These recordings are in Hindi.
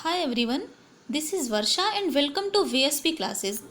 Hi everyone, this is Varsha and welcome to VSP classes.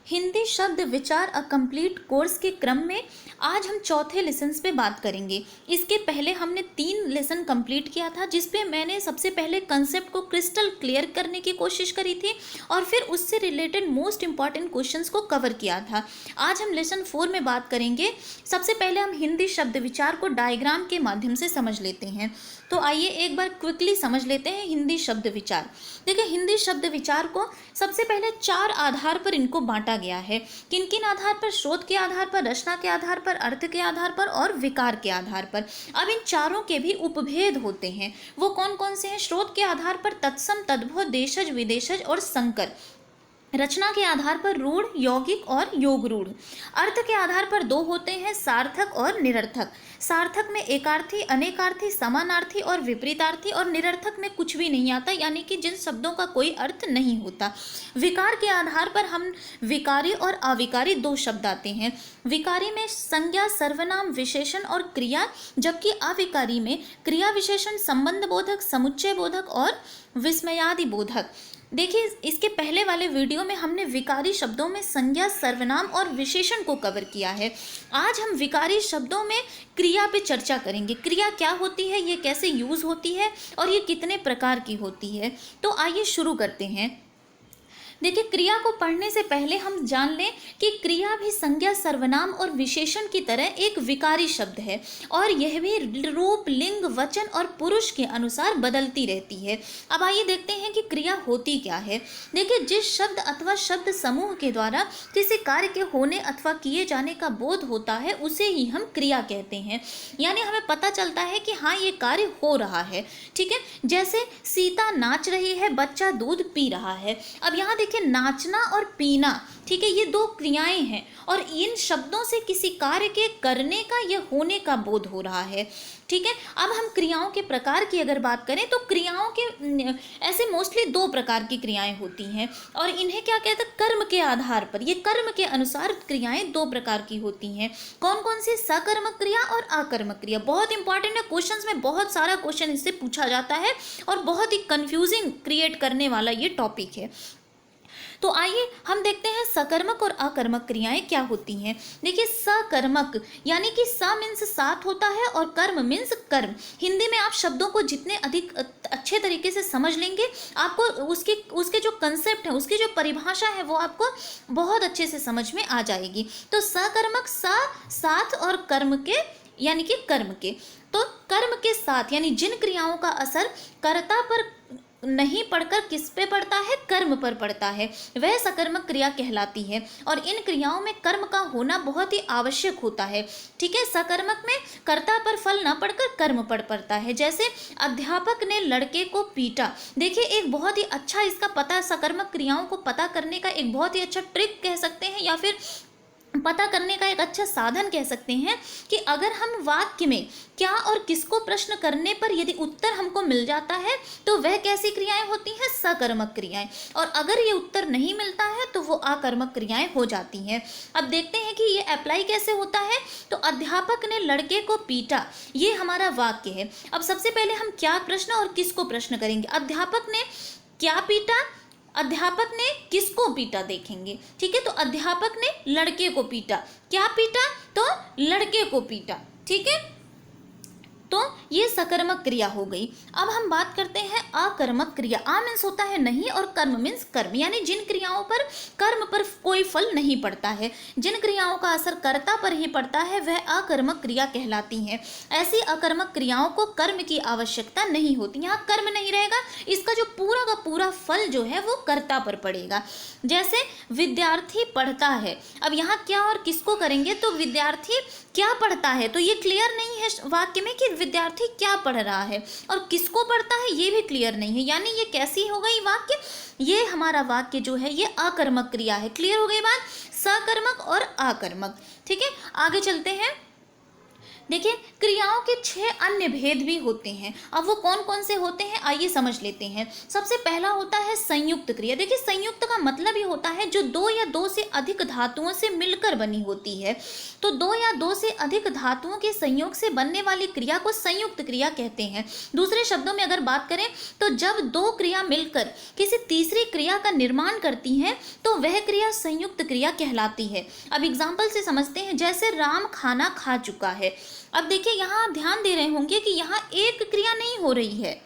Hindi शब्द विचार अ कंप्लीट कोर्स के क्रम में आज हम चौथे लेसन्स पे बात करेंगे। इसके पहले हमने 3 लेसन कंप्लीट किया था, जिस पे मैंने सबसे पहले कंसेप्ट को क्रिस्टल क्लियर करने की कोशिश करी थी और फिर उससे रिलेटेड मोस्ट इंपॉर्टेंट क्वेश्चंस को कवर किया था। आज हम लेसन 4 में बात करेंगे। सबसे पहले हम हिंदी शब्द विचार को डायग्राम के माध्यम से समझ लेते हैं। तो आइए एक बार क्विकली समझ लेते हैं हिंदी शब्द विचार। देखिए, हिंदी शब्द विचार को सबसे पहले 4 आधार पर इनको बांटा गया है। किन किन आधार पर? स्रोत के आधार पर, रचना के आधार पर, अर्थ के आधार पर और विकार के आधार पर। अब इन चारों के भी उपभेद होते हैं। वो कौन कौन से हैं? स्रोत के आधार पर तत्सम, तद्भव, देशज, विदेशज और संकर। रचना के आधार पर रूढ़, यौगिक और योग रूढ़। अर्थ के आधार पर 2 होते हैं, सार्थक और निरर्थक। सार्थक में एकार्थी, अनेकार्थी, समानार्थी और विपरीतार्थी, और निरर्थक में कुछ भी नहीं आता, यानी कि जिन शब्दों का कोई अर्थ नहीं होता। विकार के आधार पर हम विकारी और अविकारी 2 शब्द आते हैं। विकारी में संज्ञा, सर्वनाम, विशेषण और क्रिया, जबकि अविकारी में क्रिया, विशेषण, संबंध बोधक, समुच्चय बोधक और विस्मयादि बोधक। देखिए, इसके पहले वाले वीडियो में हमने विकारी शब्दों में संज्ञा, सर्वनाम और विशेषण को कवर किया है। आज हम विकारी शब्दों में क्रिया पे चर्चा करेंगे। क्रिया क्या होती है, ये कैसे यूज होती है और ये कितने प्रकार की होती है। तो आइए शुरू करते हैं। देखिए, क्रिया को पढ़ने से पहले हम जान लें कि क्रिया भी संज्ञा, सर्वनाम और विशेषण की तरह एक विकारी शब्द है और यह भी रूप, लिंग, वचन और पुरुष के अनुसार बदलती रहती है। अब आइए देखते हैं कि क्रिया होती क्या है। देखिए, जिस शब्द अथवा शब्द समूह के द्वारा किसी कार्य के होने अथवा किए जाने का बोध होता है, उसे ही हम क्रिया कहते हैं। यानी हमें पता चलता है कि हाँ, ये कार्य हो रहा है। ठीक है, जैसे सीता नाच रही है, बच्चा दूध पी रहा है। अब यहाँ देखिए, नाचना और पीना, ठीक है, ये 2 क्रियाएं हैं और इन शब्दों से किसी कार्य के करने का या होने का बोध हो रहा है। ठीक है, अब हम क्रियाओं के प्रकार की अगर बात करें तो क्रियाओं के ऐसे मोस्टली 2 प्रकार की क्रियाएं होती हैं और इन्हें क्या कहते हैं? कर्म के आधार पर। ये कर्म के अनुसार क्रियाएं 2 प्रकार की होती हैं। कौन कौन सी? सकर्मक क्रिया और अकर्मक क्रिया। बहुत इंपॉर्टेंट है, क्वेश्चंस में बहुत सारा क्वेश्चन इससे पूछा जाता है और बहुत ही कंफ्यूजिंग क्रिएट करने वाला ये टॉपिक है। तो आइए हम देखते हैं सकर्मक और अकर्मक क्रियाएं क्या होती हैं। देखिए, सकर्मक यानी कि स मीन्स साथ होता है और कर्म मीन्स कर्म। हिंदी में आप शब्दों को जितने अधिक अच्छे तरीके से समझ लेंगे, आपको उसके जो कंसेप्ट है, उसकी जो परिभाषा है, वो आपको बहुत अच्छे से समझ में आ जाएगी। तो सकर्मक साथ और कर्म के यानी कि कर्म के। तो कर्म के साथ यानी जिन क्रियाओं का असर कर्ता पर नहीं पढ़कर किस पे पड़ता है? कर्म पर पड़ता है, वह सकर्मक क्रिया कहलाती है। और इन क्रियाओं में कर्म का होना बहुत ही आवश्यक होता है। ठीक है, सकर्मक में कर्ता पर फल न पड़कर कर्म पर पड़ता है। जैसे अध्यापक ने लड़के को पीटा। देखिए, एक बहुत ही अच्छा इसका पता, सकर्मक क्रियाओं को पता करने का एक बहुत ही अच्छा ट्रिक कह सकते हैं या फिर पता करने का एक अच्छा साधन कह सकते हैं कि अगर हम वाक्य में क्या और किसको प्रश्न करने पर यदि उत्तर हमको मिल जाता है तो वह कैसी क्रियाएं होती हैं? सकर्मक क्रियाएं। और अगर ये उत्तर नहीं मिलता है तो वो अकर्मक क्रियाएं हो जाती हैं। अब देखते हैं कि ये अप्लाई कैसे होता है। तो अध्यापक ने लड़के को पीटा, ये हमारा वाक्य है। अब सबसे पहले हम क्या प्रश्न और किसको प्रश्न करेंगे। अध्यापक ने क्या पीटा, अध्यापक ने किसको पीटा देखेंगे। ठीक है, तो अध्यापक ने लड़के को पीटा। क्या पीटा? तो लड़के को पीटा। ठीक है, तो ये सकर्मक क्रिया हो गई। अब हम बात करते हैं अकर्मक क्रिया। आ मीन्स होता है नहीं और कर्म मीन्स कर्म, यानी जिन क्रियाओं पर कर्म पर कोई फल नहीं पड़ता है, जिन क्रियाओं का असर कर्ता पर ही पड़ता है, वह अकर्मक क्रिया कहलाती हैं। ऐसी अकर्मक क्रियाओं को कर्म की आवश्यकता नहीं होती। यहाँ कर्म नहीं रहेगा, इसका जो पूरा का पूरा फल जो है वो कर्ता पर पड़ेगा। जैसे विद्यार्थी पढ़ता है। अब यहाँ क्या और किसको करेंगे? तो विद्यार्थी क्या पढ़ता है, तो ये क्लियर नहीं है वाक्य में कि विद्यार्थी क्या पढ़ रहा है, और किसको पढ़ता है ये भी क्लियर नहीं है। यानी ये कैसी हो गई वाक्य? ये हमारा वाक्य जो है ये अकर्मक क्रिया है। क्लियर हो गई बात? सकर्मक और अकर्मक। ठीक है, आगे चलते हैं। देखिए क्रियाओं के 6 अन्य भेद भी होते हैं। अब वो कौन कौन से होते हैं आइए समझ लेते हैं। सबसे पहला होता है संयुक्त क्रिया। देखिए संयुक्त का मतलब ये होता है जो दो या दो से अधिक धातुओं से मिलकर बनी होती है। तो दो या दो से अधिक धातुओं के संयोग से बनने वाली क्रिया को संयुक्त क्रिया कहते हैं। दूसरे शब्दों में अगर बात करें तो जब दो क्रिया मिलकर किसी तीसरी क्रिया का निर्माण करती हैं तो वह क्रिया संयुक्त क्रिया कहलाती है। अब एग्जाम्पल से समझते हैं, जैसे राम खाना खा चुका है। अब देखिए यहाँ आप ध्यान दे रहे होंगे कि यहाँ एक क्रिया नहीं हो रही है,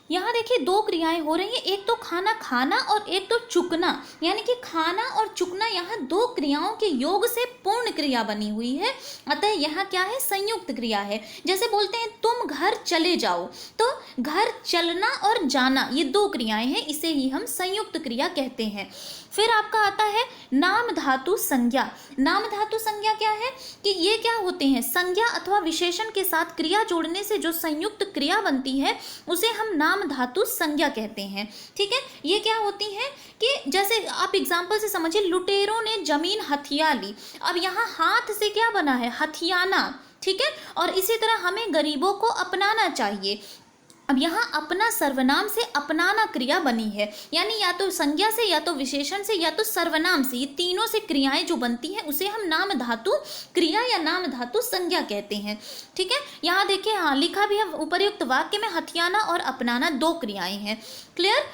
यहाँ देखिए दो क्रियाएं हो रही हैं, एक तो खाना खाना और एक तो चुकना, यानी कि खाना और चुकना यहाँ दो क्रियाओं के योग से पूर्ण क्रिया बनी हुई है। अतः यहाँ क्या है, संयुक्त क्रिया है। जैसे बोलते हैं तुम घर चले जाओ, तो घर चलना और जाना ये दो क्रियाएं हैं, इसे ही हम संयुक्त क्रिया कहते हैं। फिर आपका आता है नाम धातु संज्ञा। नाम धातु संज्ञा क्या है कि ये क्या होते हैं, संज्ञा अथवा विशेषण के साथ क्रिया जोड़ने से जो संयुक्त क्रिया बनती है उसे हम नाम धातु संज्ञा कहते हैं। ठीक है, ये क्या होती है कि जैसे आप एग्जाम्पल से समझिए, लुटेरों ने जमीन हथिया ली। अब यहाँ हाथ से क्या बना है, हथियाना। ठीक है, और इसी तरह हमें गरीबों को अपनाना चाहिए। अब यहाँ अपना सर्वनाम से अपनाना क्रिया बनी है, यानी या तो संज्ञा से या तो विशेषण से या तो सर्वनाम से, ये तीनों से क्रियाएं जो बनती हैं उसे हम नाम धातु क्रिया या नाम धातु संज्ञा कहते हैं। ठीक है, यहाँ देखिए हाँ लिखा भी है, उपर्युक्त वाक्य में हथियाना और अपनाना दो क्रियाएं हैं। क्लियर।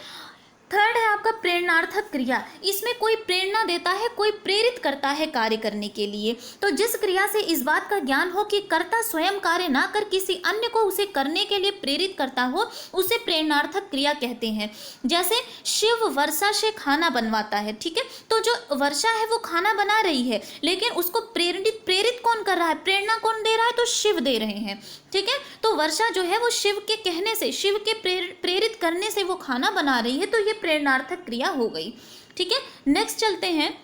थर्ड है आपका प्रेरणार्थक क्रिया। इसमें कोई प्रेरणा देता है, कोई प्रेरित करता है कार्य करने के लिए। तो जिस क्रिया से इस बात का ज्ञान हो कि कर्ता स्वयं कार्य ना कर किसी अन्य को उसे करने के लिए प्रेरित करता हो, उसे प्रेरणार्थक क्रिया कहते हैं। जैसे शिव वर्षा से खाना बनवाता है। ठीक है, तो जो वर्षा है वो खाना बना रही है, लेकिन उसको प्रेरित कौन कर रहा है, प्रेरणा कौन दे रहा है, तो शिव दे रहे हैं। ठीक है, तो वर्षा जो है वो शिव के कहने से, शिव के प्रेरित करने से वो खाना बना रही है, तो ये प्रेरणार्थक क्रिया हो गई। ठीक है, नेक्स्ट चलते हैं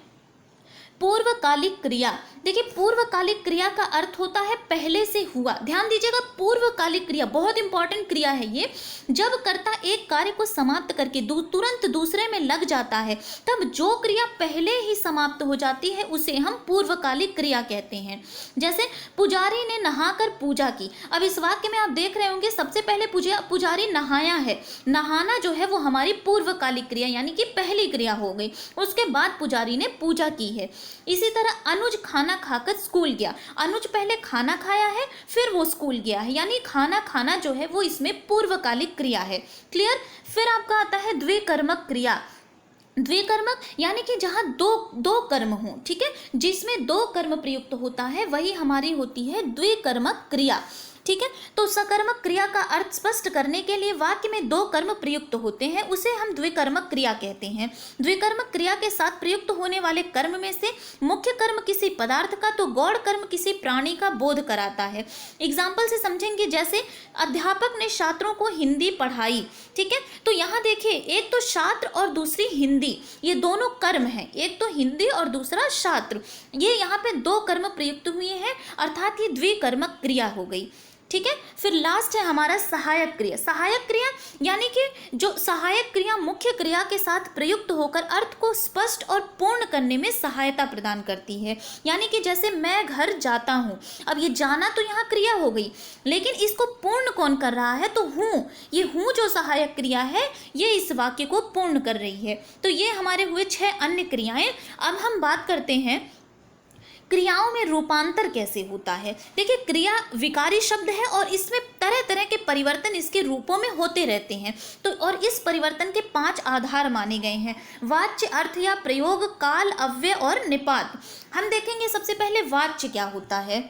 पूर्वकालिक क्रिया। देखिए पूर्वकालिक क्रिया का अर्थ होता है पहले से हुआ। ध्यान दीजिएगा, पूर्वकालिक क्रिया बहुत इंपॉर्टेंट क्रिया है ये। जब कर्ता एक कार्य को समाप्त करके तुरंत दूसरे में लग जाता है, तब जो क्रिया पहले ही समाप्त हो जाती है उसे हम पूर्वकालिक क्रिया कहते हैं। जैसे पुजारी ने नहाकर पूजा की। अब इस वाक्य में आप देख रहे होंगे सबसे पहले पुजारी नहाया है। नहाना जो है वो हमारी पूर्वकालिक क्रिया यानी कि पहली क्रिया हो गई, उसके बाद पुजारी ने पूजा की है। इसी तरह अनुज खाना खाकर स्कूल गया। अनुज पहले खाना खाया है फिर वो स्कूल गया है, यानी खाना खाना जो है वो इसमें पूर्वकालिक क्रिया है। क्लियर। फिर आपका आता है द्विकर्मक क्रिया। द्विकर्मक यानी कि जहाँ दो कर्म हों। ठीक है, जिसमें दो कर्म प्रयुक्त होता है वही हमारी होती है द्विकर्मक क्रिया। ठीक है, तो सकर्मक क्रिया का अर्थ स्पष्ट करने के लिए वाक्य में दो कर्म प्रयुक्त होते हैं, उसे हम द्विकर्मक क्रिया कहते हैं। द्विकर्मक क्रिया के साथ प्रयुक्त होने वाले कर्म में से मुख्य कर्म किसी पदार्थ का तो गौण कर्म किसी प्राणी का बोध कराता है। एग्जाम्पल से समझेंगे, जैसे अध्यापक ने छात्रों को हिंदी पढ़ाई। ठीक है, तो यहाँ देखिए एक तो छात्र और दूसरी हिंदी, ये दोनों कर्म हैं, एक तो हिंदी और दूसरा छात्र, ये यहाँ पे दो कर्म प्रयुक्त हुए हैं, अर्थात ये द्विकर्मक क्रिया हो गई। ठीक है, फिर लास्ट है हमारा सहायक क्रिया। सहायक क्रिया यानी कि जो सहायक क्रिया मुख्य क्रिया के साथ प्रयुक्त होकर अर्थ को स्पष्ट और पूर्ण करने में सहायता प्रदान करती है। यानी कि जैसे मैं घर जाता हूँ, अब ये जाना तो यहाँ क्रिया हो गई, लेकिन इसको पूर्ण कौन कर रहा है, तो हूँ। ये हूँ जो सहायक क्रिया है ये इस वाक्य को पूर्ण कर रही है। तो ये हमारे हुए 6 अन्य क्रियाएं। अब हम बात करते हैं क्रियाओं में रूपांतर कैसे होता है। देखिए क्रिया विकारी शब्द है और इसमें तरह तरह के परिवर्तन इसके रूपों में होते रहते हैं। तो और इस परिवर्तन के 5 आधार माने गए हैं: वाच्य, अर्थ या प्रयोग, काल, अव्यय और निपात। हम देखेंगे सबसे पहले वाच्य क्या होता है।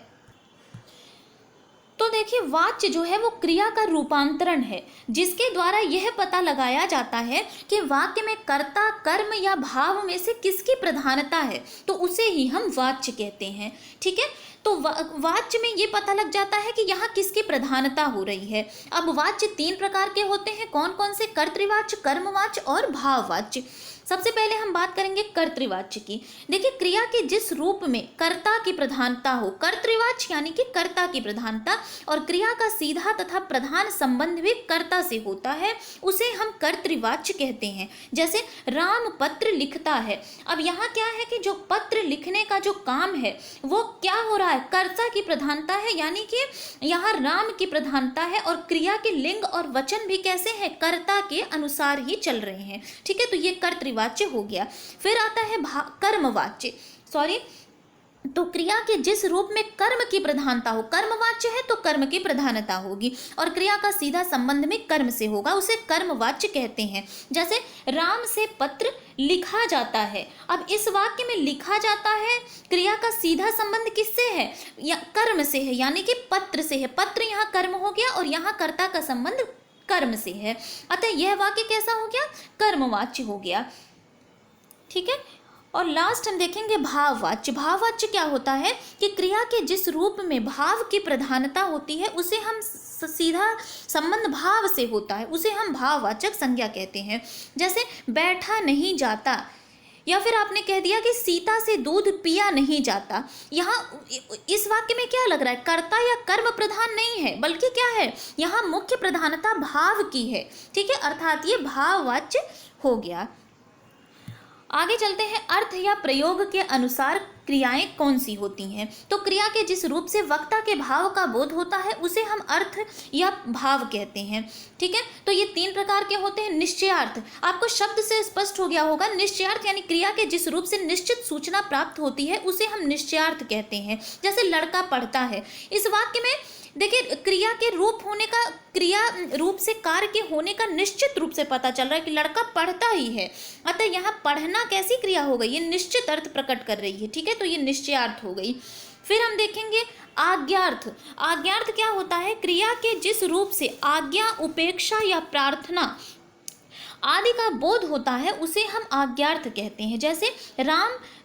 तो देखिए वाच्य जो है वो क्रिया का रूपांतरण है, जिसके द्वारा यह पता लगाया जाता है कि वाक्य में कर्ता, कर्म या भाव में से किसकी प्रधानता है, तो उसे ही हम वाच्य कहते हैं। ठीक है, तो वाच्य में ये पता लग जाता है कि यहाँ किसकी प्रधानता हो रही है। अब वाच्य 3 प्रकार के होते हैं, कौन कौन से? कर्तृवाच्य, कर्मवाच्य और भाववाच्य। सबसे पहले हम बात करेंगे कर्तृवाच्य की। देखिए, क्रिया के जिस रूप में कर्ता की प्रधानता हो, कर्तृवाच्य यानी कि कर्ता की प्रधानता, और क्रिया का सीधा तथा प्रधान संबंध भी कर्ता से होता है, उसे हम कर्तृवाच्य कहते हैं। जैसे राम पत्र लिखता है। अब यहाँ क्या है कि जो पत्र लिखने का जो काम है वो क्या हो रहा है, कर्ता की प्रधानता है, यानी कि यहाँ राम की प्रधानता है, और क्रिया के लिंग और वचन भी कैसे हैं, कर्ता के अनुसार ही चल रहे हैं। ठीक है, तो ये कर्तृवाच्य हो गया। फिर आता है कर्मवाच्य, तो क्रिया के जिस रूप में कर्म की प्रधानता हो, कर्मवाच्य है तो कर्म की प्रधानता होगी, और क्रिया का सीधा संबंध में कर्म से होगा, उसे कर्मवाच्य कहते हैं। जैसे राम से पत्र लिखा जाता है। अब इस वाक्य में लिखा जाता है, क्रिया का सीधा संबंध किससे है, या कर्म से है, यानी कि पत्र से है। पत्र यहाँ कर्म हो गया और यहाँ कर्ता का संबंध कर्म से है, अतः यह वाक्य कैसा हो गया, कर्मवाच्य हो गया। ठीक है, और लास्ट हम देखेंगे भाववाच्य। भाववाच्य क्या होता है कि क्रिया के जिस रूप में भाव की प्रधानता होती है, उसे हम सीधा संबंध भाव से होता है, उसे हम भाववाचक संज्ञा कहते हैं। जैसे बैठा नहीं जाता, या फिर आपने कह दिया कि सीता से दूध पिया नहीं जाता। यहाँ इस वाक्य में क्या लग रहा है, कर्ता या कर्म प्रधान नहीं है, बल्कि क्या है, यहाँ मुख्य प्रधानता भाव की है। ठीक है, अर्थात ये भाववाच्य हो गया। आगे चलते हैं, अर्थ या प्रयोग के अनुसार क्रियाएं कौन सी होती हैं। तो क्रिया के जिस रूप से वक्ता के भाव का बोध होता है, उसे हम अर्थ या भाव कहते हैं। ठीक है, तो ये 3 प्रकार के होते हैं। निश्चयार्थ, आपको शब्द से स्पष्ट हो गया होगा। निश्चयार्थ यानी क्रिया के जिस रूप से निश्चित सूचना प्राप्त होती है, उसे हम निश्चयार्थ कहते हैं। जैसे लड़का पढ़ता है, इस वाक्य में देखिए क्रिया के रूप होने का, क्रिया रूप से कार्य के होने का निश्चित रूप से पता चल रहा है कि लड़का पढ़ता ही है, अतः यहाँ पढ़ना कैसी क्रिया हो गई, ये निश्चित अर्थ प्रकट कर रही है। ठीक है, तो ये निश्चयार्थ हो गई। फिर हम देखेंगे आज्ञार्थ। आज्ञार्थ क्या होता है, क्रिया के जिस रूप से आज्ञा, उपेक्षा या प्रार्थना आदि का बोध होता है, उसे हम आज्ञार्थ कहते हैं। जैसे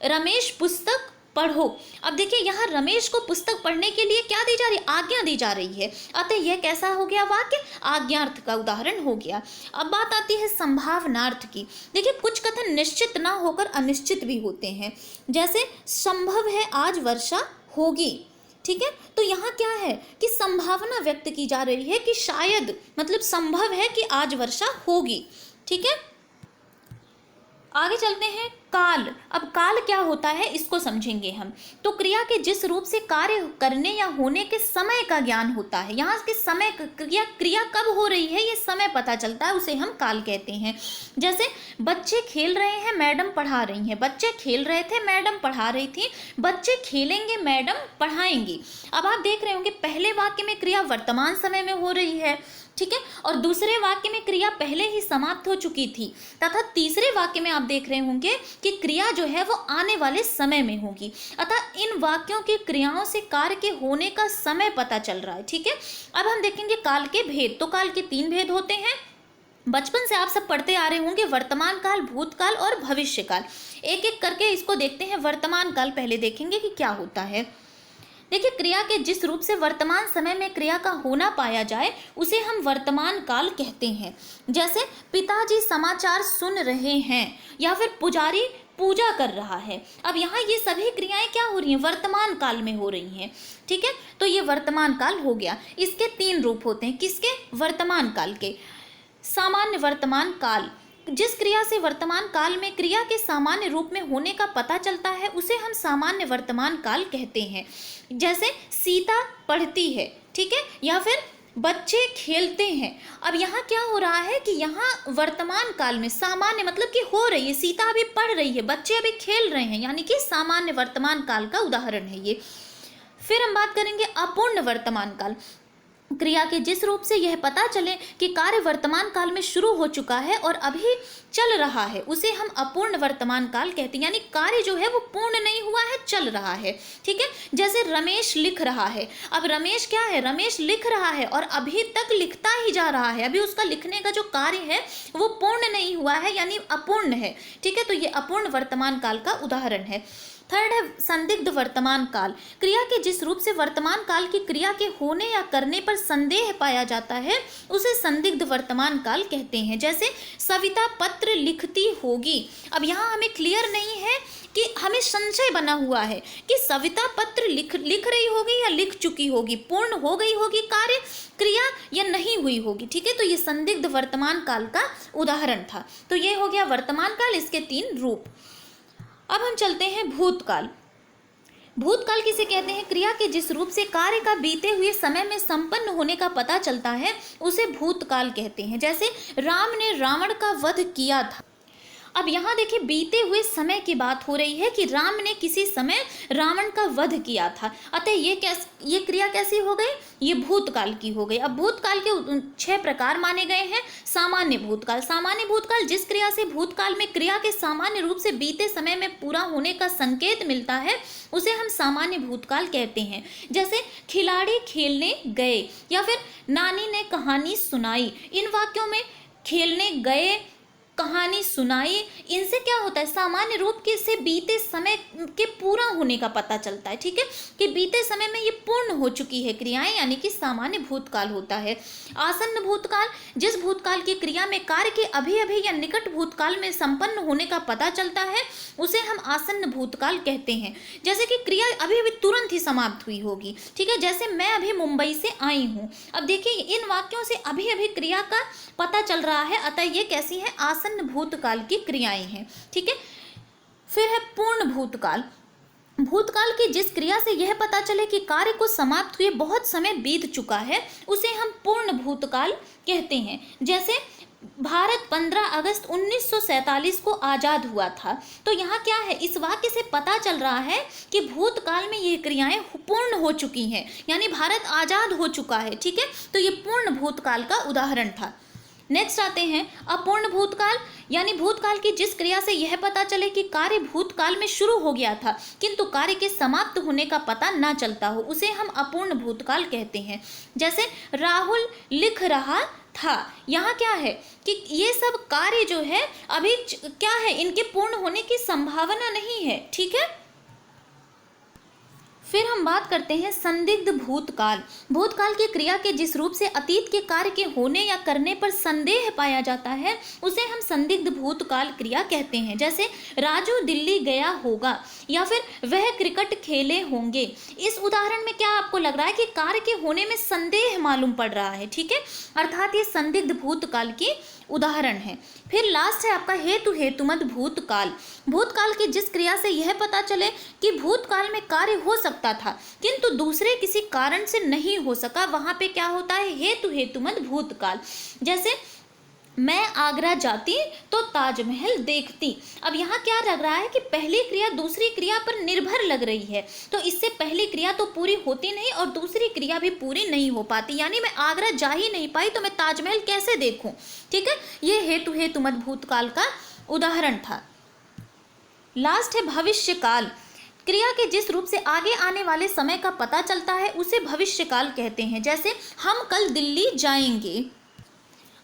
रमेश पुस्तक पढ़ो। अब देखिए यहाँ रमेश को पुस्तक पढ़ने के लिए क्या दी जा रही है, आज्ञा दी जा रही है, अतः यह कैसा हो गया वाक्य, आज्ञार्थ का उदाहरण हो गया। अब बात आती है संभावनार्थ की। देखिए कुछ कथन निश्चित ना होकर अनिश्चित भी होते हैं। जैसे संभव है आज वर्षा होगी। ठीक है, तो यहाँ क्या है कि संभावना व्यक्त की जा रही है कि शायद, मतलब संभव है कि आज वर्षा होगी। ठीक है, आगे चलते हैं काल। अब काल क्या होता है इसको समझेंगे हम। तो क्रिया के जिस रूप से कार्य करने या होने के समय का ज्ञान होता है, यहाँ के समय क्रिया कब हो रही है ये समय पता चलता है, उसे हम काल कहते हैं। जैसे बच्चे खेल रहे हैं, मैडम पढ़ा रही हैं। बच्चे खेल रहे थे, मैडम पढ़ा रही थी। बच्चे खेलेंगे, मैडम पढ़ाएंगी। अब आप देख रहे होंगे पहले वाक्य में क्रिया वर्तमान समय में हो रही है, ठीक है, और दूसरे वाक्य में क्रिया पहले ही समाप्त हो चुकी थी, तथा तीसरे वाक्य में आप देख रहे होंगे कि क्रिया जो है वो आने वाले समय में होगी। अतः इन वाक्यों की क्रियाओं से कार्य के होने का समय पता चल रहा है। ठीक है, अब हम देखेंगे काल के भेद। तो काल के 3 भेद होते हैं, बचपन से आप सब पढ़ते आ रहे होंगे, वर्तमान काल, भूतकाल और भविष्य काल। एक एक करके इसको देखते हैं। वर्तमान काल पहले देखेंगे कि क्या होता है। देखिए क्रिया के जिस रूप से वर्तमान समय में क्रिया का होना पाया जाए, उसे हम वर्तमान काल कहते हैं। जैसे पिताजी समाचार सुन रहे हैं, या फिर पुजारी पूजा कर रहा है। अब यहाँ ये सभी क्रियाएं क्या हो रही हैं, वर्तमान काल में हो रही हैं। ठीक है, तो ये वर्तमान काल हो गया। इसके 3 रूप होते हैं, किसके, वर्तमान काल के। सामान्य वर्तमान काल, जिस क्रिया से वर्तमान काल में क्रिया के सामान्य रूप में होने का पता चलता है, उसे हम सामान्य वर्तमान काल कहते हैं। जैसे सीता पढ़ती है, ठीक है, या फिर बच्चे खेलते हैं। अब यहाँ क्या हो रहा है कि यहाँ वर्तमान काल में सामान्य मतलब कि हो रही है, सीता अभी पढ़ रही है, बच्चे अभी खेल रहे हैं, यानी कि सामान्य वर्तमान काल का उदाहरण है ये। फिर हम बात करेंगे अपूर्ण वर्तमान काल। क्रिया के जिस रूप से यह पता चले कि कार्य वर्तमान काल में शुरू हो चुका है और अभी चल रहा है, उसे हम अपूर्ण वर्तमान काल कहते हैं। यानी कार्य जो है वो पूर्ण नहीं हुआ है, चल रहा है। ठीक है, जैसे रमेश लिख रहा है। अब रमेश क्या है, रमेश लिख रहा है और अभी तक लिखता ही जा रहा है, अभी उसका लिखने का जो कार्य है वो पूर्ण नहीं हुआ है, यानी अपूर्ण है। ठीक है, तो ये अपूर्ण वर्तमान काल का उदाहरण है। थर्ड है संदिग्ध वर्तमान काल। क्रिया के जिस रूप से वर्तमान काल की क्रिया के होने या करने पर संदेह पाया जाता है उसे संदिग्ध वर्तमान काल कहते हैं। जैसे सविता पत्र लिखती होगी। अब यहाँ हमें क्लियर नहीं है कि हमें संशय बना हुआ है कि सविता पत्र लिख रही होगी या लिख चुकी होगी, पूर्ण हो गई होगी कार्य क्रिया या नहीं हुई होगी। ठीक है, तो ये संदिग्ध वर्तमान काल का उदाहरण था। तो ये हो गया वर्तमान काल, इसके 3 रूप। अब हम चलते हैं भूतकाल। भूतकाल किसे कहते हैं? क्रिया के जिस रूप से कार्य का बीते हुए समय में संपन्न होने का पता चलता है उसे भूतकाल कहते हैं। जैसे राम ने रावण का वध किया था। अब यहाँ देखिए बीते हुए समय की बात हो रही है कि राम ने किसी समय रावण का वध किया था, अतः ये क्रिया कैसी हो गई? ये भूतकाल की हो गई। अब भूतकाल के 6 प्रकार माने गए हैं। सामान्य भूतकाल। सामान्य भूतकाल जिस क्रिया से भूतकाल में क्रिया के सामान्य रूप से बीते समय में पूरा होने का संकेत मिलता है उसे हम सामान्य भूतकाल कहते हैं। जैसे खिलाड़ी खेलने गए या फिर नानी ने कहानी सुनाई। इन वाक्यों में खेलने गए, कहानी सुनाई, इनसे क्या होता है? सामान्य रूप के से बीते समय के पूरा होने का पता चलता है। ठीक है, कि बीते समय में ये पूर्ण हो चुकी है क्रियाएं, यानी कि सामान्य भूतकाल होता है। आसन्न भूतकाल जिस भूतकाल की क्रिया में कार्य के अभी अभी या निकट भूतकाल में संपन्न होने का पता चलता है उसे हम आसन्न भूतकाल कहते हैं। जैसे कि क्रिया अभी अभी तुरंत ही समाप्त हुई होगी। ठीक है, जैसे मैं अभी मुंबई से आई हूँ। अब देखिए इन वाक्यों से अभी अभी क्रिया का पता चल रहा है, अतः ये कैसी है? आसन्न भूतकाल की क्रियाएं हैं। ठीक है, फिर है पूर्ण भूतकाल। भूतकाल की जिस क्रिया से यह पता चले कि कार्य को समाप्त हुए बहुत समय बीत चुका है उसे हम पूर्ण भूतकाल कहते हैं। जैसे भारत 15 अगस्त 1947 को आज़ाद हुआ था। तो यहाँ क्या है? इस वाक्य से पता चल रहा है कि भूतकाल में ये क्रियाएं पूर्ण हो चुकी हैं, यानी भारत आज़ाद हो चुका है। ठीक है, तो ये पूर्ण भूतकाल का उदाहरण था। नेक्स्ट आते हैं अपूर्ण भूतकाल, यानी भूतकाल की जिस क्रिया से यह पता चले कि कार्य भूतकाल में शुरू हो गया था किंतु कार्य के समाप्त होने का पता ना चलता हो उसे हम अपूर्ण भूतकाल कहते हैं। जैसे राहुल लिख रहा था। यहाँ क्या है कि ये सब कार्य जो है अभी क्या है? इनके पूर्ण होने की संभावना नहीं है। ठीक है, फिर हम बात करते हैं संदिग्ध भूतकाल। भूतकाल की क्रिया के जिस रूप से अतीत के कार्य के होने या करने पर संदेह पाया जाता है उसे हम संदिग्ध भूतकाल क्रिया कहते हैं। जैसे राजू दिल्ली गया होगा या फिर वह क्रिकेट खेले होंगे। इस उदाहरण में क्या आपको लग रहा है कि कार्य के होने में संदेह मालूम पड़ रहा है? ठीक है, अर्थात ये संदिग्ध भूतकाल की उदाहरण है। फिर लास्ट है आपका हेतु हेतुमत भूतकाल। भूतकाल की जिस क्रिया से यह पता चले कि भूतकाल में कार्य हो सकता था किंतु दूसरे किसी कारण से नहीं हो सका, वहां पे क्या होता है? हेतु हेतुमत भूतकाल। जैसे मैं आगरा जाती तो ताजमहल देखती। अब यहाँ क्या लग रहा है कि पहली क्रिया दूसरी क्रिया पर निर्भर लग रही है, तो इससे पहली क्रिया तो पूरी होती नहीं और दूसरी क्रिया भी पूरी नहीं हो पाती, यानी मैं आगरा जा ही नहीं पाई तो मैं ताजमहल कैसे देखूं। ठीक है, ये हेतु हेतुमत भूतकाल का उदाहरण था। लास्ट है भविष्यकाल। क्रिया के जिस रूप से आगे आने वाले समय का पता चलता है उसे भविष्यकाल कहते हैं। जैसे हम कल दिल्ली जाएंगे।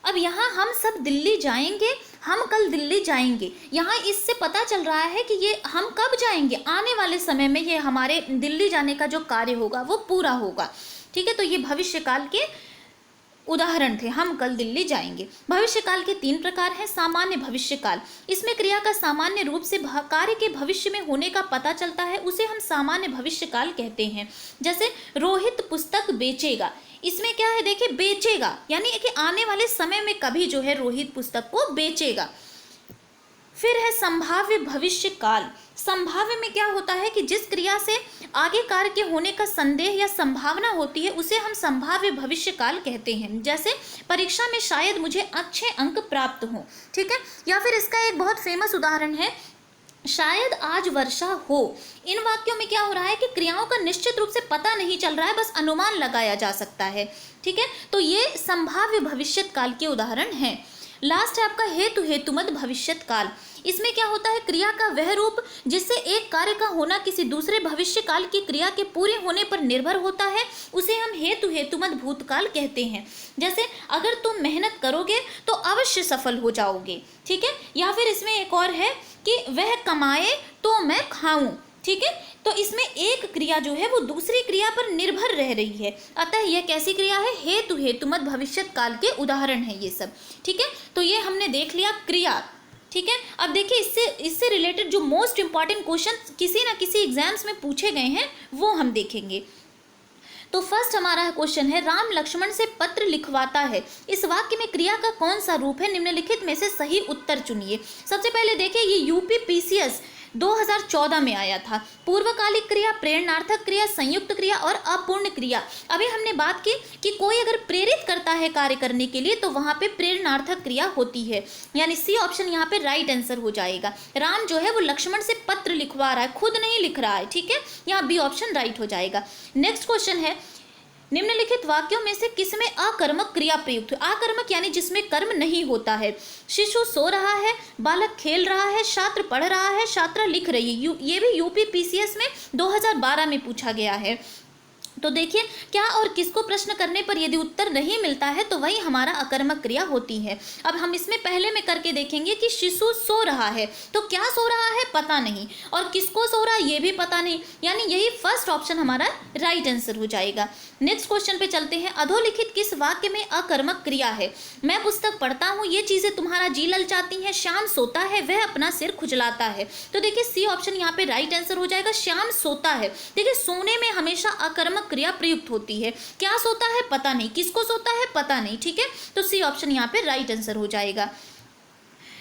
अब यहाँ हम सब दिल्ली जाएंगे, हम कल दिल्ली जाएंगे, यहाँ इससे पता चल रहा है कि ये हम कब जाएंगे? आने वाले समय में ये हमारे दिल्ली जाने का जो कार्य होगा वो पूरा होगा। ठीक है, तो ये भविष्यकाल के उदाहरण थे, हम कल दिल्ली जाएंगे। भविष्यकाल के 3 प्रकार हैं। सामान्य भविष्यकाल, इसमें क्रिया का सामान्य रूप से कार्य के भविष्य में होने का पता चलता है, उसे हम सामान्य भविष्यकाल कहते हैं। जैसे रोहित पुस्तक बेचेगा, इसमें क्या है? देखिए बेचेगा यानी कि आने वाले समय में कभी जो है रोहित पुस्तक को बेचेगा। फिर है संभाव्य भविष्य काल। संभाव्य में क्या होता है कि जिस क्रिया से आगे कार्य के होने का संदेह या संभावना होती है उसे हम संभाव्य भविष्य काल कहते हैं। जैसे परीक्षा में शायद मुझे अच्छे अंक प्राप्त हों। ठीक है, या फिर इसका एक बहुत फेमस उदाहरण है शायद आज वर्षा हो। इन वाक्यों में क्या हो रहा है कि क्रियाओं का निश्चित रूप से पता नहीं चल रहा है, बस अनुमान लगाया जा सकता है। ठीक है, तो ये संभाव्य भविष्यत काल के उदाहरण हैं। लास्ट है आपका हेतु हेतुमत भविष्यत काल। इसमें क्या होता है? क्रिया का वह रूप जिससे एक कार्य का होना किसी दूसरे भविष्य काल की क्रिया के पूरे होने पर निर्भर होता है, उसे हम हेतु हेतुमत भूतकाल कहते हैं। जैसे अगर तुम मेहनत करोगे तो अवश्य सफल हो जाओगे। ठीक है, या फिर इसमें एक और है कि वह कमाए तो मैं खाऊं। ठीक है, तो इसमें एक क्रिया जो है वो दूसरी क्रिया पर निर्भर रह रही है, अतः यह कैसी क्रिया है, हेतु हेतुमत भविष्यत काल के उदाहरण है ये सब। ठीक है, तो ये हमने देख लिया क्रिया। ठीक है, अब देखिए इससे रिलेटेड जो मोस्ट इंपॉर्टेंट क्वेश्चन किसी ना किसी एग्जाम्स में पूछे गए हैं वो हम देखेंगे। तो फर्स्ट हमारा क्वेश्चन है, राम लक्ष्मण से पत्र लिखवाता है, इस वाक्य में क्रिया का कौन सा रूप है, निम्नलिखित में से सही उत्तर चुनिए। सबसे पहले देखिए ये यूपीपीसीएस 2014 में आया था। पूर्वकालिक क्रिया, प्रेरणार्थक क्रिया, संयुक्त क्रिया और अपूर्ण क्रिया। अभी हमने बात की कि कोई अगर प्रेरित करता है कार्य करने के लिए तो वहां पे प्रेरणार्थक क्रिया होती है, यानी सी ऑप्शन यहाँ पे राइट आंसर हो जाएगा। राम जो है वो लक्ष्मण से पत्र लिखवा रहा है, खुद नहीं लिख रहा है। ठीक है, यहाँ बी ऑप्शन राइट हो जाएगा। नेक्स्ट क्वेश्चन है, निम्नलिखित वाक्यों में से किसमें अकर्मक क्रिया प्रयुक्त है। अकर्मक यानी जिसमें कर्म नहीं होता है। शिशु सो रहा है, बालक खेल रहा है, छात्र पढ़ रहा है, छात्रा लिख रही है। ये भी यूपीपीसीएस में 2012 में पूछा गया है। तो देखिए क्या और किसको प्रश्न करने पर यदि उत्तर नहीं मिलता है तो वही हमारा अकर्मक क्रिया होती है। अब हम इसमें पहले में करके देखेंगे कि शिशु सो रहा है, तो क्या सो रहा है पता नहीं, और किसको सो रहा है ये भी पता नहीं, यानी यही फर्स्ट ऑप्शन हमारा राइट आंसर हो जाएगा। नेक्स्ट क्वेश्चन पे चलते हैं, अधोलिखित किस वाक्य में अकर्मक क्रिया है। मैं पुस्तक पढ़ता हूँ, ये चीजें तुम्हारा जी ललचाती हैं, श्याम सोता है, वह अपना सिर खुजलाता है। तो देखिए सी ऑप्शन यहाँ पे राइट आंसर हो जाएगा, श्याम सोता है। देखिए सोने में हमेशा अकर्मक क्रिया प्रयुक्त होती है, क्या सोता है पता नहीं, किसको सोता है पता नहीं। ठीक है, तो सी ऑप्शन यहाँ पे राइट आंसर हो जाएगा।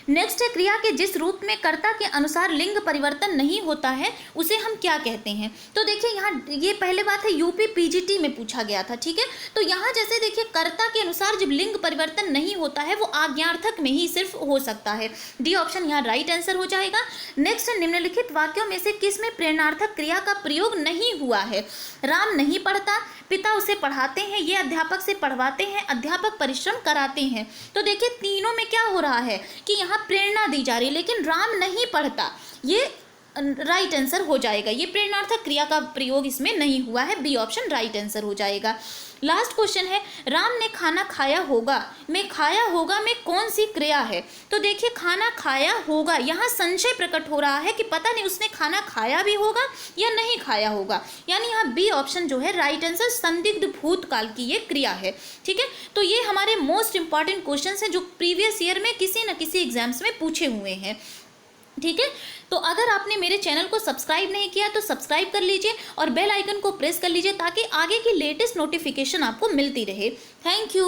नेक्स्ट है, क्रिया के जिस रूप में कर्ता के अनुसार लिंग परिवर्तन नहीं होता है उसे हम क्या कहते हैं। तो देखिए यहाँ ये पहले बात है यूपी पीजीटी में पूछा गया था। ठीक है, तो यहाँ जैसे देखिए कर्ता के अनुसार जब लिंग परिवर्तन नहीं होता है वो आज्ञार्थक में ही सिर्फ हो सकता है। डी ऑप्शन यहाँ राइट आंसर हो जाएगा। नेक्स्ट है, निम्नलिखित वाक्यों में से किस में प्रेरणार्थक क्रिया का प्रयोग नहीं हुआ है। राम नहीं पढ़ता, पिता उसे पढ़ाते हैं, ये अध्यापक से पढ़वाते हैं, अध्यापक परिश्रम कराते हैं। तो देखिए तीनों में क्या हो रहा है कि यहाँ प्रेरणा दी जा रही है लेकिन राम नहीं पढ़ता, ये राइट आंसर हो जाएगा। ये प्रेरणार्थक क्रिया का प्रयोग इसमें नहीं हुआ है, बी ऑप्शन राइट आंसर हो जाएगा। लास्ट क्वेश्चन है, राम ने खाना खाया होगा में खाया होगा में कौन सी क्रिया है। तो देखिए खाना खाया होगा, यहाँ संशय प्रकट हो रहा है कि पता नहीं उसने खाना खाया भी होगा या नहीं खाया होगा, यानी यहाँ बी ऑप्शन जो है राइट आंसर, संदिग्ध भूतकाल की ये क्रिया है। ठीक है, तो ये हमारे मोस्ट इंपॉर्टेंट क्वेश्चन हैं जो प्रीवियस ईयर में किसी न किसी एग्जाम्स में पूछे हुए हैं। ठीक है, तो अगर आपने मेरे चैनल को सब्सक्राइब नहीं किया तो सब्सक्राइब कर लीजिए और बेल आइकन को प्रेस कर लीजिए ताकि आगे की लेटेस्ट नोटिफिकेशन आपको मिलती रहे। Thank you.